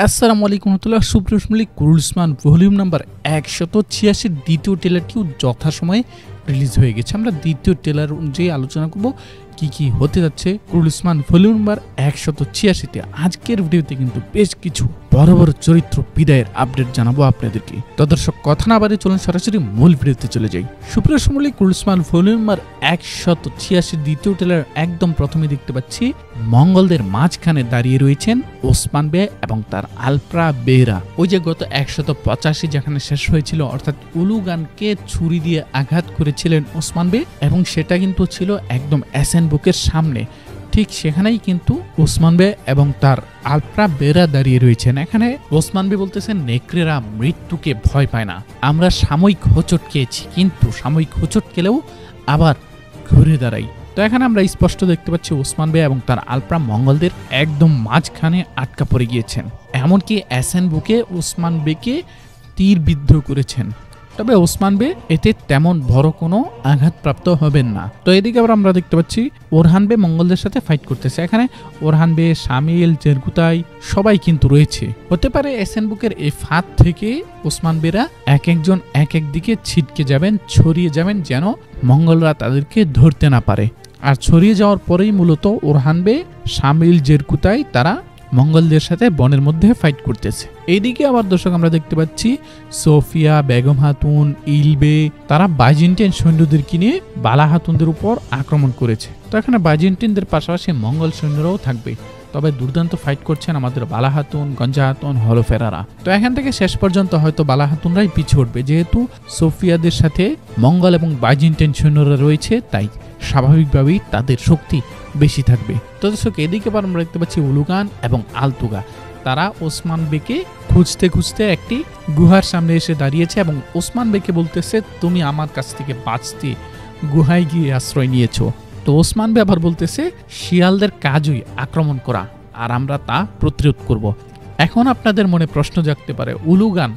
আসসালামু আলাইকুম রহমতুল্লাহ। সুপ্রিয় কুরুলসমান ভলিউম নাম্বার 186 দ্বিতীয় ট্রেলারটিও যথাসময়ে রিলিজ হয়ে গেছে। আমরা দ্বিতীয় ট্রেলার অনুযায়ী আলোচনা করব কি কি হতে যাচ্ছে কুরুলসমান ভলিউম নাম্বার 186-তে। আজকের ভিডিওতে কিন্তু বেশ কিছু বড় বড় চরিত্র বিদায়ের আপডেট জানাবো আপনাদেরকে। তো দর্শক কথা না বাড়িয়ে চলুন সরাসরি মূল ভিডিওতে চলে যাই। সুপ্রিয় কুরুলসমান ভলিউম নাম্বার 186 দ্বিতীয় ট্রেলার একদম প্রথমে দেখতে পাচ্ছি মঙ্গলদের মাঝখানে দাঁড়িয়ে রয়েছেন ওসমান বে এবং তার আলপ্রা বেরা। ওই যে গত 185 যেখানে শেষ হয়েছিল, অর্থাৎ উলুগানকে ছুরি দিয়ে আঘাত করেছিলেন ওসমান বে এবং সেটা কিন্তু ছিল একদম এসএন বুকের সামনে। ঠিক সেখানেই কিন্তু ওসমান বে এবং তার আলপ্রা বেরা দাঁড়িয়ে রয়েছেন। এখানে ওসমান বে বলতেছেন নেকড়েরা মৃত্যুকে ভয় পায় না, আমরা সাময়িক হোঁচট খেয়েছি কিন্তু সাময়িক হোঁচট খেলেও আবার ঘুরে দাঁড়াই। তো এখানে আমরা স্পষ্ট দেখতে পাচ্ছি ওসমান বে এবং তার আলপ্রা মঙ্গলদের একদম মাঝখানে আটকা পড়ে গিয়েছেন। এমনকি এসএন বুকে ওসমান বেকে তীর বিদ্ধ করেছেন, তবে ওসমান বে এতে তেমন বড় কোনো আঘাতপ্রাপ্ত হবেন না। তো এদিকে আবার আমরা দেখতে পাচ্ছি ওরহান বে মঙ্গলদের সাথে ফাইট করতেছে। এখানে ওরহান বে, শামিল, জেরগুতাই সবাই কিন্তু রয়েছে। হতে পারে এসএন বুকের এই ফাঁদ থেকে ওসমান বেরা এক একজন এক এক দিকে ছিটকে যাবেন, ছড়িয়ে যাবেন, যেন মঙ্গলরা তাদেরকে ধরতে না পারে। আর ছড়িয়ে যাওয়ার পরেই মূলত ওরহান বে, শামিল, জেরগুতাই তারা মঙ্গলদের সাথে বনের মধ্যে ফাইট করতেছে। এইদিকে আবার দর্শক আমরা দেখতে পাচ্ছি সোফিয়া, বেগম হাতুন, ইলবে তারা বাইজেন্টাইন সৈন্যদেরকে নিয়ে বালা হাতুনদের উপর আক্রমণ করেছে। তো এখানে বাইজেন্টাইনদের পাশাপাশি মঙ্গল সৈন্যরাও থাকবে, তবে দুর্দান্ত ফাইট করছেন আমাদের বালা হাতুন, গঞ্জা হাতুন, হলোফেরারা। তো এখান থেকে শেষ পর্যন্ত হয়তো বালা হাতুনরাই পিছু উঠবে, যেহেতু সোফিয়াদের সাথে মঙ্গল এবং বাইজেন্টাইন সৈন্যরা রয়েছে, তাই স্বাভাবিকভাবেই তাদের শক্তি বেশি থাকবে। তো দর্শক এদিকে আবার আমরা দেখতে পাচ্ছি উলুগান এবং আলতুগা তারা ওসমান বেকে খুঁজতে খুঁজতে একটি গুহার সামনে এসে দাঁড়িয়েছে এবং ওসমান বেকে বলতেছে তুমি আমার কাছ থেকে বাঁচতে গুহায় গিয়ে আশ্রয় নিয়েছো। তো ওসমান বে আবার বলতেছে শিয়ালদের কাজই আক্রমণ করা, আর আমরা তা প্রতিরোধ করব। এখন আপনাদের মনে প্রশ্ন জাগতে পারে উলুগান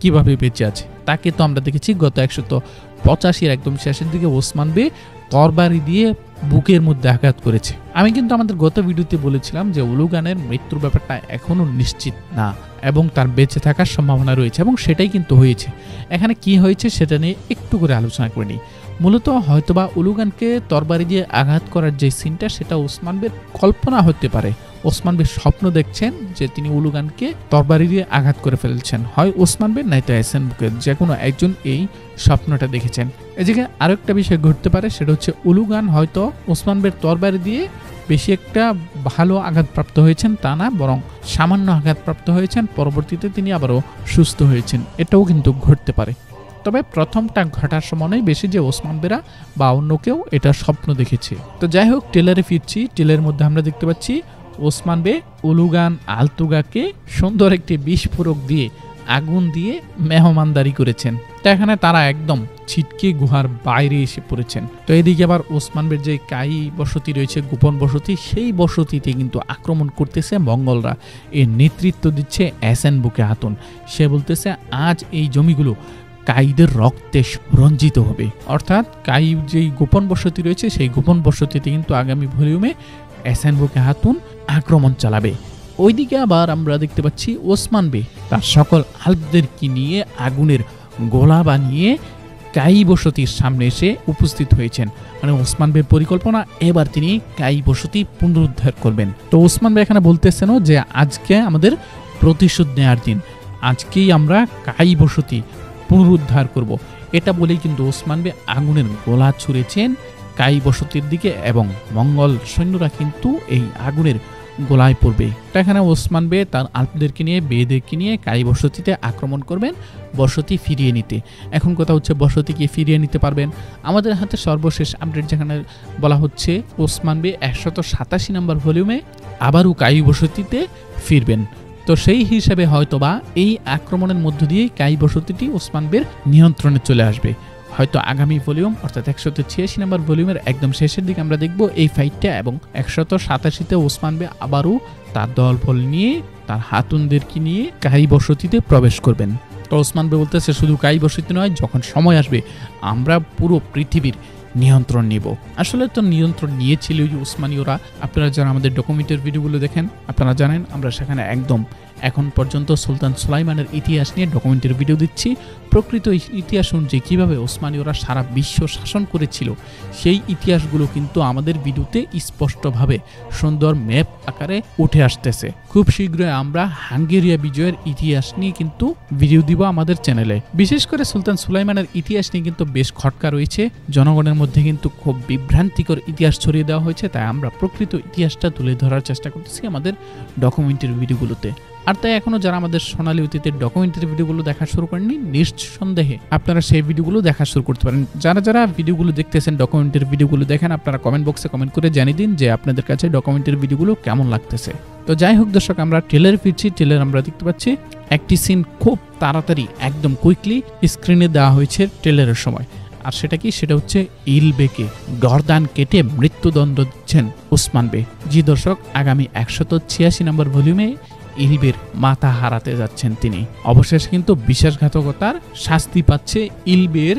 কিভাবে বেঁচে আছে? তাকে তো আমরা দেখেছি গত 185 একদম শেষের দিকে ওসমান বে তরবারি দিয়ে বুকের মধ্যে আঘাত করেছে। আমি কিন্তু আমাদের গত ভিডিওতে বলেছিলাম যে উলুগানের মৃত্যুর ব্যাপারটা এখনো নিশ্চিত না এবং তার বেঁচে থাকার সম্ভাবনা রয়েছে, এবং সেটাই কিন্তু হয়েছে। এখানে কি হয়েছে সেটা নিয়ে একটু করে আলোচনা করে নিই। মূলত হয়তোবা উলুগানকে তরবারি দিয়ে আঘাত করার যে সিনটা, সেটা ওসমান বের কল্পনা হতে পারে। ওসমান বে স্বপ্ন দেখছেন যে তিনি উলুগানকে তরবারি দিয়ে আঘাত করে ফেলছেন, হয় ওসমান বে নয়তো এসএন বুকের যে কোনো একজন এই স্বপ্নটা দেখেছেন। এদিকে আরো একটা বিষয় ঘটতে পারে, সেটা হচ্ছে উলুগান হয়তো ওসমান বের তরবারি দিয়ে বেশি একটা ভালো আঘাতপ্রাপ্ত হয়েছেন তা না, বরং সামান্য আঘাতপ্রাপ্ত হয়েছেন, পরবর্তীতে তিনি আবারও সুস্থ হয়েছেন, এটাও কিন্তু ঘটতে পারে। তবে প্রথমটা ঘটার সময় বেশি যে ওসমান বেরা বা অন্য কেউ এটা স্বপ্ন দেখেছে। তো যাই হোক, ট্রেলারে ফিরছি। ট্রেলারের মধ্যে আমরা দেখতে পাচ্ছি ওসমান বে উলুগান আলতুগাকে সুন্দর একটি বিস্ফোরক দিয়ে আগুন দিয়ে মেহমানদারি করেছেন। তো এখানে তারা একদম ছিটকে গুহার বাইরে এসে পড়েছেন। তো এদিকে আবার ওসমান বের যে কাই বসতি রয়েছে, গোপন বসতি, সেই বসতিতে কিন্তু আক্রমণ করতেছে মঙ্গলরা। এর নেতৃত্ব দিচ্ছে এসএন বুকে হাতুন। সে বলতেছে আজ এই জমিগুলো কাইদের রক্তে রঞ্জিত হবে, অর্থাৎ কাই যেই গোপন বসতি রয়েছে সেই গোপন বসতিতে কিন্তু আগামী ভলিউমে এসএন বুকে হাতুন আক্রমণ চালাবে। ওইদিকে আবার আমরা দেখতে পাচ্ছি ওসমান বে তার সকল আলপদেরকে নিয়ে আগুনের গোলা বানিয়ে কাই বসতির সামনে এসে উপস্থিত হয়েছেন। মানে ওসমান বের পরিকল্পনা, এবার তিনি কাই বসতি পুনরুদ্ধার করবেন। তো ওসমান বে এখানে বলতেছেন যে আজকে আমাদের প্রতিশোধ নেয়ার দিন, আজকেই আমরা কাই বসতি পুনরুদ্ধার করব। এটা বলেই কিন্তু ওসমান বে আগুনের গোলা ছুঁড়েছেন কাই বসতির দিকে এবং মঙ্গল সৈন্যরা কিন্তু এই আগুনের গোলায় পড়বে। তো এখানে ওসমান বে তার আলপদেরকে নিয়ে, বেদেরকে নিয়ে কাই বসতিতে আক্রমণ করবেন বসতি ফিরিয়ে নিতে। এখন কথা হচ্ছে বসতিকে ফিরিয়ে নিতে পারবেন? আমাদের হাতে সর্বশেষ আপডেট যেখানে বলা হচ্ছে ওসমান বে 187 নম্বর ভলিউমে আবারও কাই বসতিতে ফিরবেন। তো সেই হিসাবে হয়তোবা এই আক্রমণের মধ্য দিয়ে কাই বসতিটি ওসমান বের নিয়ন্ত্রণে চলে আসবে। হয়তো আগামী ভলিউম অর্থাৎ 186 নম্বর ভলিউমের একদম শেষের দিকে আমরা দেখব এই ফাইটটা, এবং 187-তে ওসমান বে আবারও তার দলবল নিয়ে, তার হাতুনদেরকে নিয়ে কাই বসতিতে প্রবেশ করবেন। তো ওসমান বে বলতেছে শুধু কাই বসতি নয়, যখন সময় আসবে আমরা পুরো পৃথিবীর নিয়ন্ত্রণ নিব। আসলে তো নিয়ন্ত্রণ নিয়েছিল উসমানীয়রা। আপনারা যারা আমাদের ডকুমেন্টের ভিডিওগুলো দেখেন আপনারা জানেন আমরা সেখানে একদম এখন পর্যন্ত সুলতান সুলাইমানের ইতিহাস নিয়ে ডকুমেন্টের ভিডিও দিচ্ছি। প্রকৃত ইতিহাস অনুযায়ী কীভাবে ওসমানীয়রা সারা বিশ্ব শাসন করেছিল সেই ইতিহাসগুলো কিন্তু আমাদের ভিডিওতে স্পষ্টভাবে সুন্দর ম্যাপ আকারে উঠে আসতেছে। খুব শীঘ্রই আমরা হাঙ্গেরিয়া বিজয়ের ইতিহাস নিয়ে কিন্তু ভিডিও দিব আমাদের চ্যানেলে। বিশেষ করে সুলতান সুলাইমানের ইতিহাস নিয়ে কিন্তু বেশ খটকা রয়েছে, জনগণের মধ্যে কিন্তু খুব বিভ্রান্তিকর ইতিহাস ছড়িয়ে দেওয়া হয়েছে। তাই আমরা প্রকৃত ইতিহাসটা তুলে ধরার চেষ্টা করতেছি আমাদের ডকুমেন্টের ভিডিওগুলোতে। আর তাই এখনো যারা আমাদের সোনালী অতীতের ডকুমেন্টারি ভিডিওগুলো দেখা শুরু করেননি নিঃসন্দেহে আপনারা সেই ভিডিওগুলো দেখা শুরু করতে পারেন। যারা যারা ভিডিওগুলো দেখতেছেন ডকুমেন্টারি ভিডিওগুলো দেখেন আপনারা কমেন্ট বক্সে কমেন্ট করে জানিয়ে দিন যে আপনাদের কাছে ডকুমেন্টারি ভিডিওগুলো কেমন লাগতেছে। তো যাই হোক দর্শক, আমরা ট্রেলারে ফিরছি। ট্রেলার আমরা দেখতে পাচ্ছি একটি সিন খুব তাড়াতাড়ি একদম কুইকলি স্ক্রিনে দেওয়া হয়েছে ট্রেলারের সময়। আর সেটা কি, সেটা হচ্ছে ইলবেকে গর্দান কেটে মৃত্যুদণ্ড দিচ্ছেন ওসমান বে। জি দর্শক, আগামী 186 নম্বর ভলিউমে ইলবের মাথা হারাতে যাচ্ছেন তিনি। অবশেষে কিন্তু বিশ্বাসঘাতকতার শাস্তি পাচ্ছে ইলবের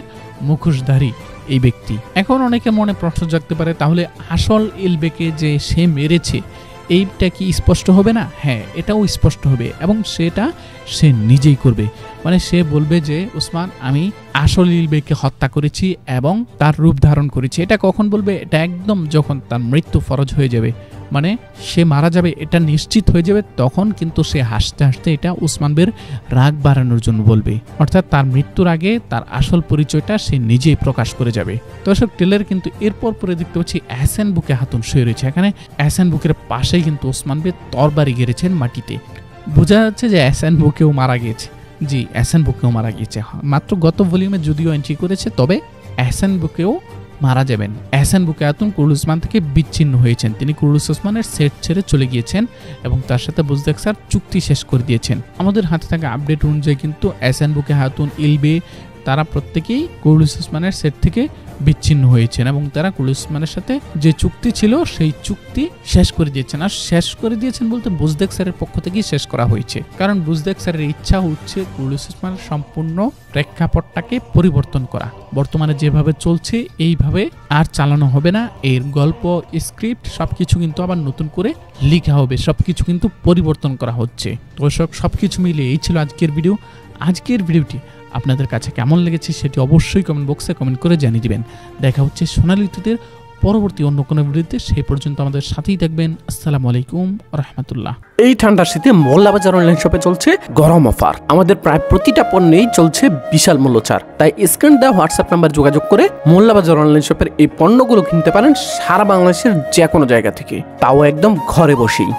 মুখোশধারী এই ব্যক্তি। এখন অনেকে মনে প্রশ্ন জাগতে পারে, তাহলে আসল ইলবেকে যে সে মেরেছে এইটা কি স্পষ্ট হবে না? হ্যাঁ, এটাও স্পষ্ট হবে এবং সেটা সে নিজেই করবে। মানে সে বলবে যে ওসমান, আমি আসল ইলবেকে হত্যা করেছি এবং তার রূপ ধারণ করেছি। এটা কখন বলবে? এটা একদম যখন তার মৃত্যু ফরজ হয়ে যাবে, মানে সে মারা যাবে এটা নিশ্চিত হয়ে যাবে, তখন কিন্তু সে হাসতে হাসতে এটা ওসমান বের রাগ বাড়ানোর জন্য বলবে। অর্থাৎ তার মৃত্যুর আগে তার আসল পরিচয়টা সে নিজেই প্রকাশ করে যাবে। দর্শক, ট্রেলার কিন্তু এরপর পরে দেখতে পাচ্ছি এহসান বুকে হাতুন শুয়ে রয়েছে। এখানে এহসান বুকের পাশেই কিন্তু ওসমান বে তরবারি গেড়েছেন মাটিতে। বোঝা যাচ্ছে যে এহসান বুকেও মারা গিয়েছে। জি, এহসান বুকেও মারা গিয়েছে। মাত্র গত ভলিউমে যদিও এন্ট্রি করেছে, তবে এহসান বুকেও মারা যাবেন। এহসান বুকে হাতুন কুরুল ওসমান থেকে বিচ্ছিন্ন হয়েছেন। তিনি কুরুল ওসমানের সেট ছেড়ে চলে গিয়েছেন এবং তার সাথে বুজদেক স্যার চুক্তি শেষ করে দিয়েছেন। আমাদের হাতে থাকা আপডেট অনুযায়ী কিন্তু এহসান বুকে হাতুন, ইলবে তারা প্রত্যেকেই কুরুল ওসমানের সেট থেকে বিচ্ছিন্ন হয়েছেন এবং তারা কুরুল ওসমানের সাথে যে চুক্তি ছিল সেই চুক্তি শেষ করে দিয়েছেন। আর শেষ করে দিয়েছেন বলতে বুজদেক স্যারের পক্ষ থেকেই শেষ করা হয়েছে, কারণ বুজদেক স্যারের ইচ্ছা হচ্ছে কুরুল ওসমানের সম্পূর্ণ প্রেক্ষাপটটাকে পরিবর্তন করা। বর্তমানে যেভাবে চলছে এইভাবে আর চালানো হবে না। এর গল্প, স্ক্রিপ্ট সবকিছু কিন্তু আবার নতুন করে লেখা হবে, সবকিছু কিন্তু পরিবর্তন করা হচ্ছে। তো সবকিছু মিলে এই ছিল আজকের ভিডিও। আজকের ভিডিওটি আপনাদের কাছে কেমন লেগেছে সেটি অবশ্যই কমেন্ট বক্সে কমেন্ট করে জানিয়ে দিবেন। দেখা হচ্ছে সোনালী অতীতের পরবর্তী অন্য কোনো ভিডিওতে। সেই পর্যন্ত আমাদের সাথেই থাকবেন। আসসালামু আলাইকুম রাহমাতুল্লাহ। এই ঠান্ডার শীতে মোল্লাবাজার অনলাইন শপে চলছে গরম অফার। আমাদের প্রায় প্রতিটা পণ্যেই চলছে বিশাল মূল্য ছাড়। তাই স্ক্রিন দেওয়া হোয়াটসঅ্যাপ নাম্বার যোগাযোগ করে মোল্লাবাজার অনলাইন শপের এই পণ্যগুলো কিনতে পারেন সারা বাংলাদেশের যে কোনো জায়গা থেকে, তাও একদম ঘরে বসেই।